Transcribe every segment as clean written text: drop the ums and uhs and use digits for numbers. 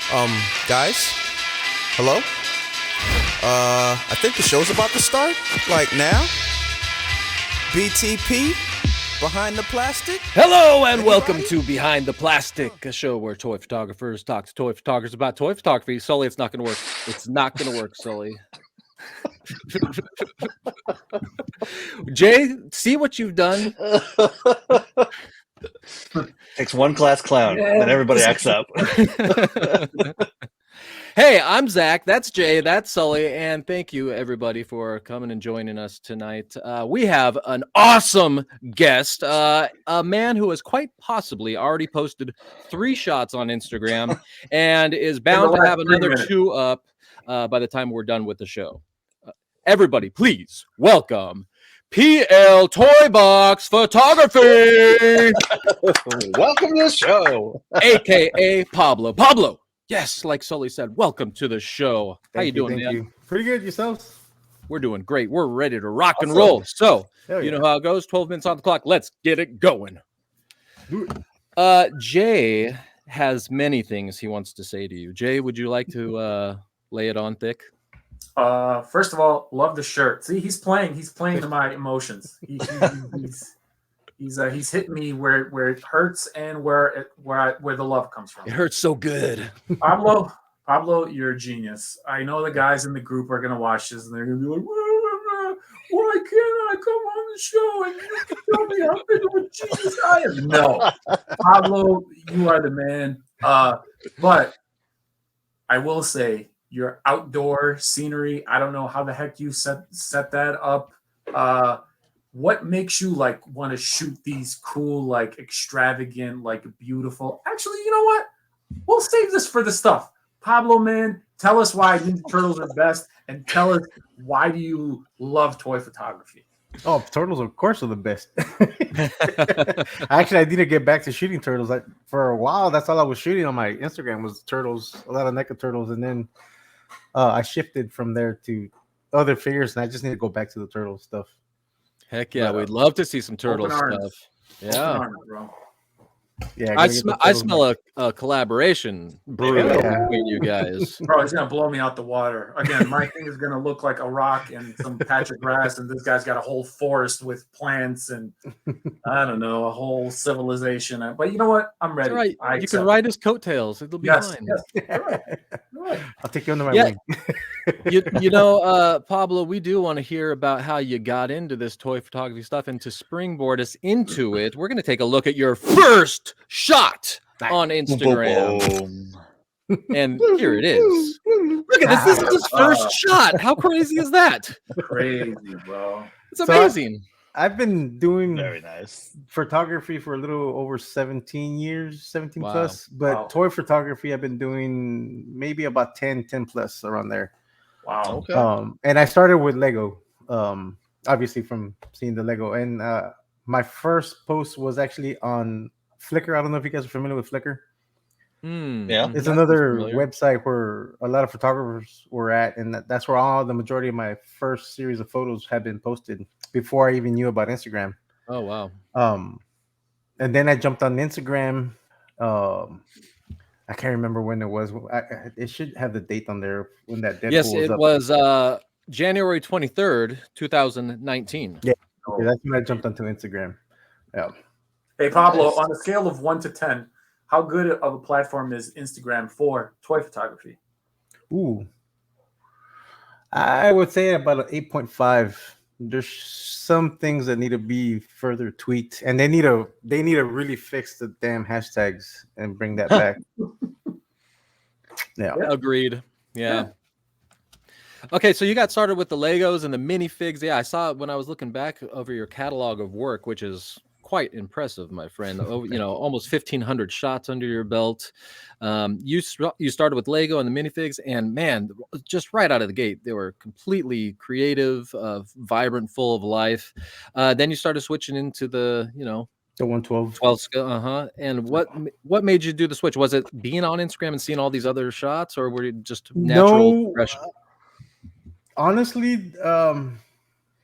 Guys, hello? I think the show's about to start. Like now? BTP, behind the plastic? Hello and Anybody? welcome to Behind the Plastic, a show where toy photographers talk to toy photographers about toy photography. Sully, it's not going to work. It's not going to work, Sully. Jay, see what you've done? Takes one class clown, then everybody acts up. Hey, I'm Zach. That's Jay. That's Sully. And thank you, everybody, for coming and joining us tonight. We have an awesome guest, a man who has quite possibly already posted 3 shots on Instagram and is bound to have another 2 up by the time we're done with the show. Everybody, please welcome PL Toybox Photography, Welcome to the show, aka Pablo. Pablo. Yes, like Sully said, welcome to the show. How you doing, man? You. Pretty good. Yourselves? We're doing great. We're ready to rock and roll. So, you know how it goes. 12 minutes on the clock. Let's get it going. Jay has many things he wants to say to you. Jay, would you like to lay it on thick? First of all, love the shirt. See, he's playing to my emotions. He's hitting me where it hurts and where the love comes from. It hurts so good. Pablo, you're a genius. I know the guys in the group are gonna watch this and they're gonna be like, why can't I come on the show and you can tell me how big of a genius I am? No, Pablo, you are the man. But I will say your outdoor scenery, I don't know how the heck you set that up. What makes you like want to shoot these cool, like extravagant, like beautiful? Actually, you know what? We'll save this for the stuff. Pablo, man, tell us why Ninja Turtles are best, and tell us why do you love toy photography? Oh, turtles, of course, are the best. Actually, I need to get back to shooting turtles. For a while, that's all I was shooting on my Instagram was turtles, a lot of NECA turtles, and then I shifted from there to other figures, and I just need to go back to the turtle stuff. Heck yeah, we'd love to see some turtle stuff. Yeah, yeah. I smell a collaboration brewing between you guys. Bro, he's gonna blow me out the water again. My thing is gonna look like a rock and some patch of grass, and this guy's got a whole forest with plants and I don't know, a whole civilization. But you know what? I'm ready. Right. You can ride his coattails. It'll be fine. Yes. Right. I'll take you under my wing. you know, Pablo, we do want to hear about how you got into this toy photography stuff, and to springboard us into it, we're going to take a look at your first shot on Instagram. And here it is. Look at this. This is his first shot. How crazy is that? Crazy, bro. It's amazing. I've been doing very nice photography for a little over 17 years, 17 plus. But toy photography, I've been doing maybe about 10 plus around there. Wow. Okay. And I started with Lego, obviously from seeing the Lego. And my first post was actually on Flickr. I don't know if you guys are familiar with Flickr. Yeah, it's another website where a lot of photographers were at, and that's where the majority of my first series of photos have been posted before I even knew about Instagram. Oh wow! And then I jumped on Instagram. I can't remember when it was. It should have the date on there when that Deadpool yes, was it up. was January 23rd, 2019. Yeah, that's when I jumped onto Instagram. Yeah. Hey Pablo, on a scale of 1 to 10. How good of a platform is Instagram for toy photography? Ooh, I would say about an 8.5. There's some things that need to be further tweaked, and they need to really fix the damn hashtags and bring that back. Yeah, agreed. Yeah. Okay, so you got started with the Legos and the minifigs. Yeah, I saw it when I was looking back over your catalog of work, which is quite impressive, my friend. You know, almost 1,500 shots under your belt. You started with Lego and the minifigs, and man, just right out of the gate, they were completely creative, vibrant, full of life. Then you started switching into the 112. 12 scale. And what made you do the switch? Was it being on Instagram and seeing all these other shots, or were you just natural progression? Honestly,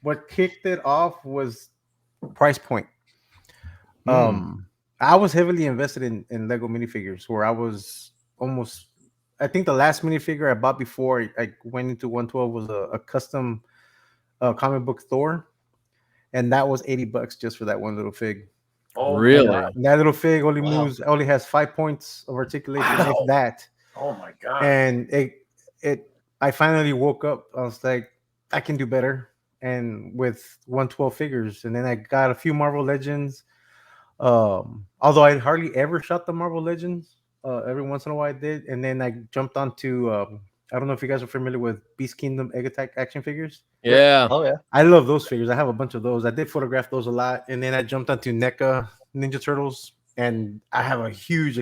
what kicked it off was price point. I was heavily invested in Lego minifigures, where I was almost I think the last minifigure I bought before I went into 112 was a custom comic book Thor, and that was $80 just for that one little fig. Oh my Really? God. And that little fig only Wow. only has 5 points of articulation, Wow. if that. Oh my God. And I finally woke up. I was like, I can do better. And with 112 figures, and then I got a few Marvel Legends. Although I hardly ever shot the Marvel Legends, every once in a while I did, and then I jumped onto. I don't know if you guys are familiar with Beast Kingdom Egg Attack action figures. Yeah. Oh yeah. I love those figures. I have a bunch of those. I did photograph those a lot, and then I jumped onto NECA Ninja Turtles, and I have a huge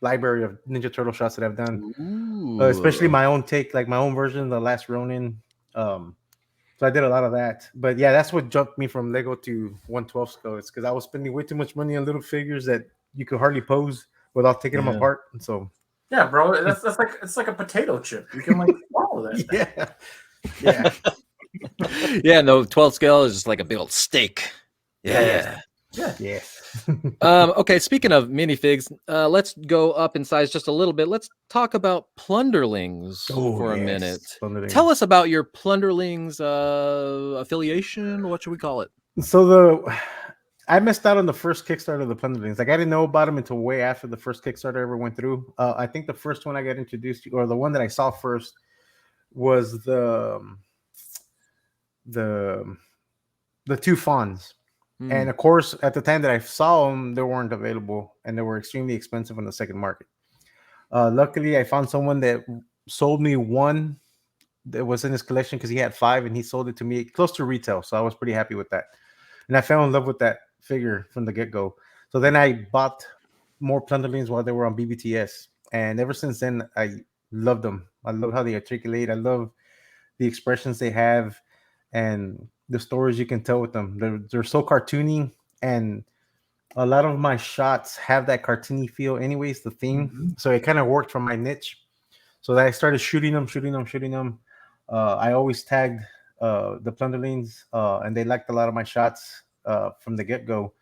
library of Ninja Turtle shots that I've done, especially my own take, like my own version, the Last Ronin. So I did a lot of that. But yeah, that's what jumped me from Lego to 112 scale. It's because I was spending way too much money on little figures that you could hardly pose without taking them apart. And so Yeah, bro, that's like it's like a potato chip. You can like swallow that thing. yeah. Yeah, no, 12 scale is just like a big old steak. Yeah. Okay, speaking of minifigs, let's go up in size just a little bit. Let's talk about plunderlings for a minute. Tell us about your plunderlings affiliation. What should we call it? So I missed out on the first Kickstarter of the plunderlings. Like I didn't know about them until way after the first Kickstarter ever went through. I think the first one I got introduced to, or the one that I saw first, was the two fawns. And of course, at the time that I saw them, they weren't available, and they were extremely expensive on the second market. Luckily, I found someone that sold me one that was in his collection because he had 5, and he sold it to me close to retail. So I was pretty happy with that, and I fell in love with that figure from the get-go. So then I bought more plunderlings while they were on BBTS, and ever since then, I loved them. I love how they articulate. I love the expressions they have, and the stories you can tell with them. They're so cartoony, and a lot of my shots have that cartoony feel anyways, the theme. So it kind of worked for my niche. So that I started shooting them. I always tagged the plunderlings, and they liked a lot of my shots from the get-go.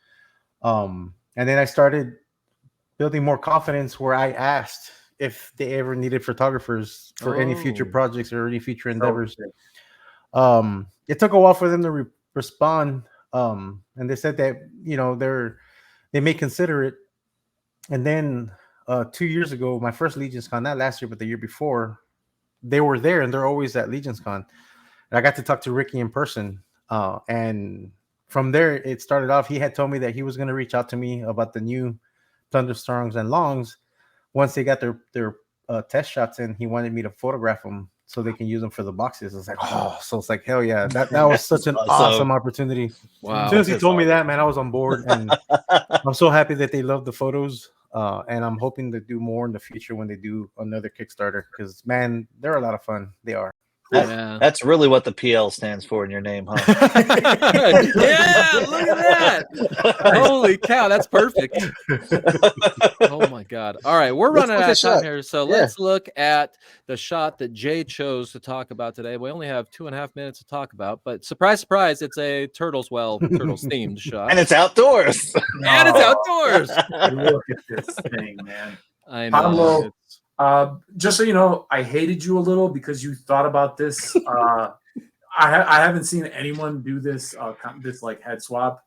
And then I started building more confidence where I asked if they ever needed photographers for any future projects or any future endeavors. It took a while for them to respond, and they said that they may consider it. And then 2 years ago, my first Legion's Con, not last year but the year before, they were there, and they're always at Legion's Con. And I got to talk to Ricky in person, and from there it started off. He had told me that he was going to reach out to me about the new Thunderstorms and Longs once they got their test shots in. He wanted me to photograph them so they can use them for the boxes. It's like, so it's like, hell yeah, that was such an awesome opportunity. Wow. As soon as he told me that, man, I was on board, and I'm so happy that they love the photos. And I'm hoping to do more in the future when they do another Kickstarter, because man, they're a lot of fun. They are. That's really what the PL stands for in your name, huh? Yeah, look at that. Holy cow, that's perfect. Oh my God. All right, we're running out of time here. So let's look at the shot that Jay chose to talk about today. We only have 2.5 minutes to talk about, but surprise, surprise, it's a Turtles themed shot. And it's outdoors. And it's outdoors. Look at this thing, man. I know. Pablo, just so you know, I hated you a little because you thought about this. I haven't seen anyone do this this like head swap.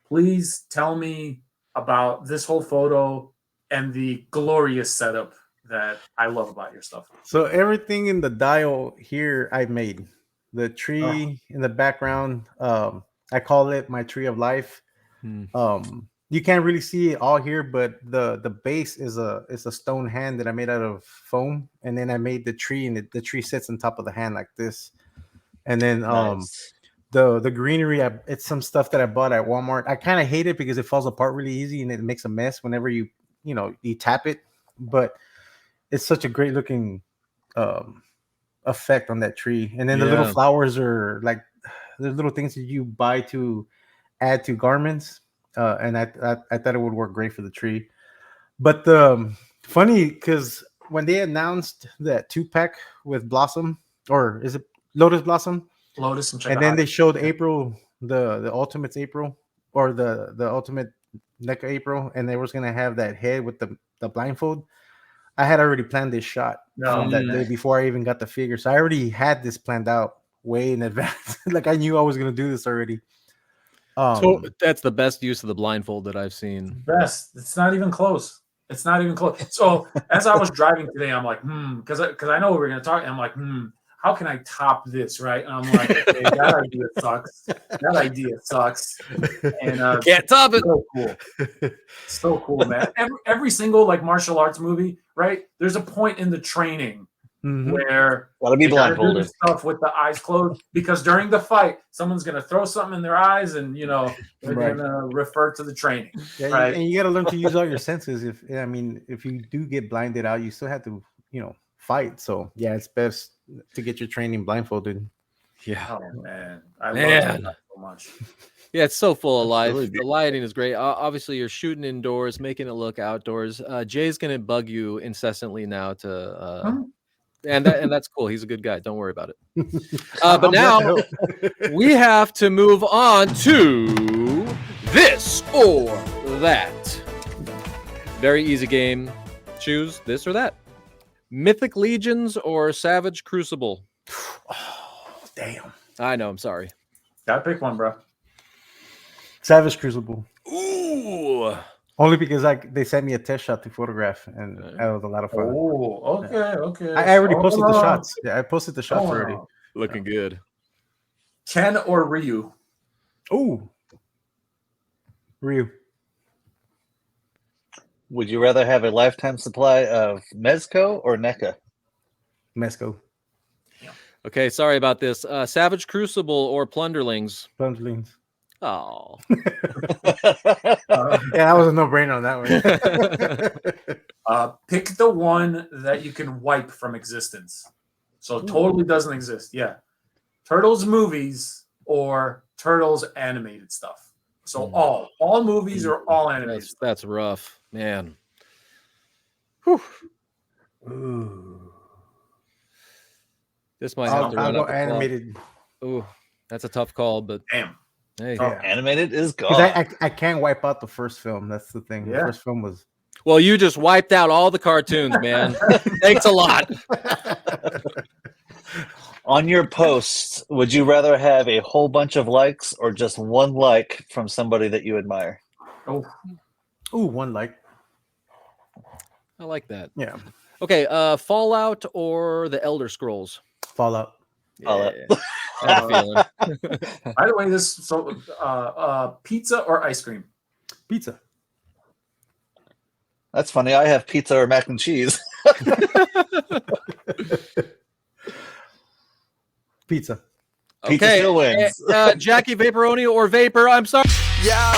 Please tell me about this whole photo and the glorious setup that I love about your stuff. So everything in the dial here I made. The tree in the background, I call it my tree of life. You can't really see it all here, but the base is a stone hand that I made out of foam, and then I made the tree, and the tree sits on top of the hand like this. And then the greenery, it's some stuff that I bought at Walmart. I kind of hate it because it falls apart really easy and it makes a mess whenever you tap it, but it's such a great looking effect on that tree. And then the little flowers are like the little things that you buy to add to garments. And I thought it would work great for the tree. But funny, because when they announced that 2-pack with Blossom, or is it Lotus Blossom? Lotus and then they showed April, the Ultimates April, or the Ultimate NECA April, and they was gonna have that head with the blindfold. I had already planned this shot from that day before I even got the figure. So I already had this planned out way in advance. Like I knew I was gonna do this already. So that's the best use of the blindfold that I've seen. Best. It's not even close. It's not even close. So as I was driving today, I'm like, because I know we're gonna talk. And I'm like, how can I top this, right? And I'm like, okay, that idea sucks. That idea sucks. And Can't top it. So cool. So cool, man. Every single like martial arts movie, right? There's a point in the training where gotta be blindfolded do stuff with the eyes closed, because during the fight, someone's gonna throw something in their eyes, and they're gonna refer to the training. Yeah, right? And you got to learn to use all your senses. If you do get blinded out, you still have to fight. So yeah, it's best to get your training blindfolded. Yeah. Oh man, I love that so much. Yeah, it's so full of life. The lighting is great. Obviously, you're shooting indoors, making it look outdoors. Jay's gonna bug you incessantly now to. And that's cool. He's a good guy. Don't worry about it. But now we have to move on to this or that. Very easy game. Choose this or that. Mythic Legions or Savage Crucible? Oh, damn. I know. I'm sorry. Gotta pick one, bro. Savage Crucible. Ooh. Only because they sent me a test shot to photograph, and that was a lot of fun. Oh, okay. I already posted the shots. Yeah, I posted the shots already. Looking good. Ken or Ryu? Oh, Ryu. Would you rather have a lifetime supply of Mezco or NECA? Mezco. Okay, sorry about this. Savage Crucible or Plunderlings? Plunderlings. Oh. Yeah, that was a no-brainer on that one. Pick the one that you can wipe from existence. So totally doesn't exist. Yeah. Turtles movies or Turtles animated stuff. So all movies or all animated. That's rough, man. Whew. Ooh. This might have to run up animated. Ooh, that's a tough call, but damn. Hey. Animated is gone. I can't wipe out the first film. That's the thing. Yeah. The first film was. Well, you just wiped out all the cartoons, man. Thanks a lot. On your posts, would you rather have a whole bunch of likes or just one like from somebody that you admire? Ooh, one like. I like that. Yeah. Okay, Fallout or the Elder Scrolls? Fallout. Fallout. I have a feeling. By the way, pizza or ice cream? Pizza. That's funny. I have pizza or mac and cheese. Pizza. Pizza still wins. Jackie Vaporoni or Vapor? I'm sorry. Yo,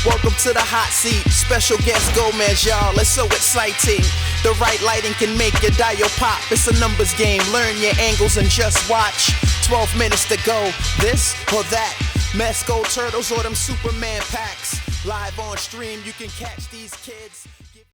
welcome to the hot seat. Special guest Gomez, y'all. It's so exciting. The right lighting can make your dial pop. It's a numbers game. Learn your angles and just watch. 12 minutes to go. This or that. Mezco Turtles or them Superman packs. Live on stream, you can catch these kids.